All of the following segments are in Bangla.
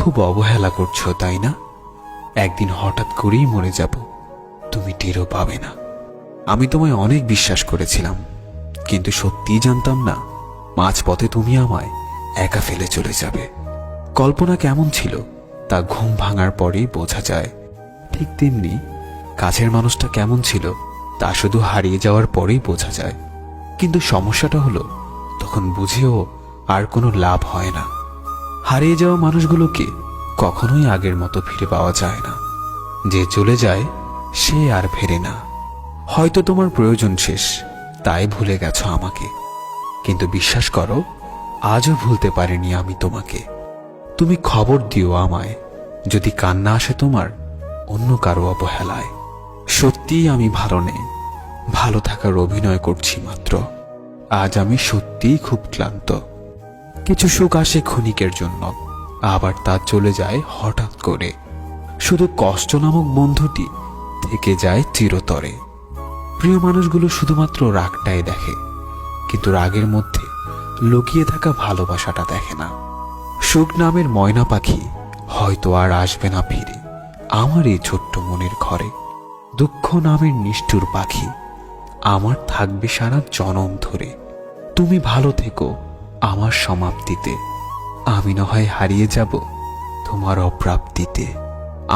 খুব অবহেলা করছো, তাই না? একদিন হঠাৎ করেই মরে যাব, তুমি টেরও পাবে না। আমি তোমায় অনেক বিশ্বাস করেছিলাম, কিন্তু সত্যিই জানতাম না মাঝপথে তুমি আমায় একা ফেলে চলে যাবে। কল্পনা কেমন ছিল তা ঘুম ভাঙার পরেই বোঝা যায়, ঠিক তেমনি কাছের মানুষটা কেমন ছিল তা শুধু হারিয়ে যাওয়ার পরেই বোঝা যায়। কিন্তু সমস্যাটা হলো, তখন বুঝেও আর কোনো লাভ হয় না। হারিয়ে যাওয়া মানুষগুলোকে কখনোই আগের মতো ফিরে পাওয়া যায় না। যে চলে যায় সে আর ফেরে না। হয়তো তোমার প্রয়োজন শেষ, তাই ভুলে গেছো আমাকে, কিন্তু বিশ্বাস করো, আজও ভুলতে পারিনি আমি তোমাকে। তুমি খবর দিও আমায় যদি কান্না আসে তোমার অন্য কারো অবহেলায়। সত্যিই আমি ভালো নেই, ভালো থাকার অভিনয় করছি মাত্র। আজ আমি সত্যিই খুব ক্লান্ত। কিছু সুখ আসে ক্ষণিকের জন্য, আবার তা চলে যায় হঠাৎ করে। শুধু কষ্ট নামক বন্ধুটি থেকে যায় চিরতরে। প্রিয় মানুষগুলো শুধুমাত্র রাগটাই দেখে, কিন্তু রাগের মধ্যে লুকিয়ে থাকা ভালোবাসাটা দেখে না। সুখ নামের ময়না পাখি হয়তো আর আসবে না ফিরে আমার এই ছোট্ট মনের ঘরে। দুঃখ নামের নিষ্ঠুর পাখি আমার থাকবে সারা জনম ধরে। তুমি ভালো থেকো আমার সমাপ্তিতে, আমি না হয় হারিয়ে যাব তোমার অপ্রাপ্তিতে।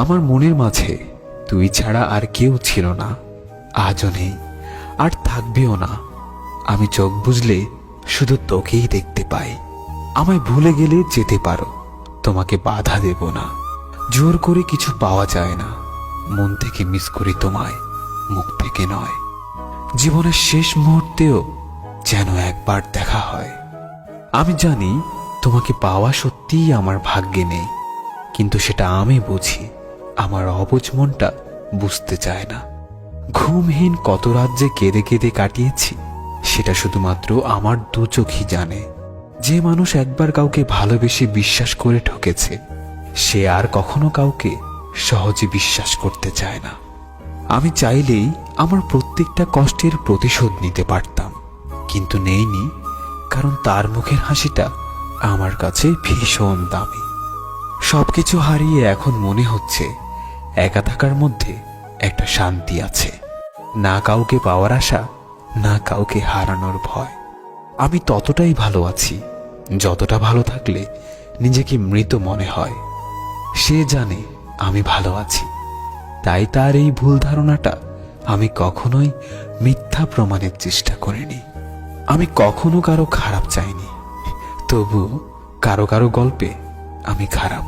আমার মনের মাঝে তুই ছাড়া আর কেউ ছিল না, আজও নেই আর থাকবেও না। আমি চোখ বুঝলে শুধু তোকেই দেখতে পাই। আমায় ভুলে গেলে যেতে পারো, তোমাকে বাধা দেব না। জোর করে কিছু পাওয়া যায় না, মন থেকে মিস করি তোমায়, মুখ থেকে নয়। জীবনের শেষ মুহূর্তেও যেন একবার দেখা হয়। আমি জানি তোমাকে পাওয়া সত্যিই আমার ভাগ্যে নেই, কিন্তু সেটা আমি বুঝি, আমার অবুঝ মনটা বুঝতে চায় না। ঘুমহীন কত রাত যে কেঁদে কেঁদে কাটিয়েছি সেটা শুধুমাত্র আমার দু চোখই জানে। যে মানুষ একবার কাউকে ভালোবেসে বিশ্বাস করে ঠকেছে, সে আর কখনো কাউকে সহজে বিশ্বাস করতে চায় না। আমি চাইলেই আমার প্রত্যেকটা কষ্টের প্রতিশোধ নিতে পারতাম, কিন্তু নেইনি, কারণ তার মুখের হাসিটা আমার কাছে ভীষণ দামি। সবকিছু হারিয়ে এখন মনে হচ্ছে একা থাকার মধ্যে একটা শান্তি আছে। না কাউকে পাওয়ার আশা, না কাউকে হারানোর ভয়। আমি ততটাই ভালো আছি যতটা ভালো থাকলে নিজেকে মৃত মনে হয়। সে জানে আমি ভালো আছি, তাই তার এই ভুল ধারণাটা আমি কখনোই মিথ্যা প্রমাণের চেষ্টা করিনি। আমি কখনো কারো খারাপ চাইনি, তবু কারো কারো গল্পে আমি খারাপ।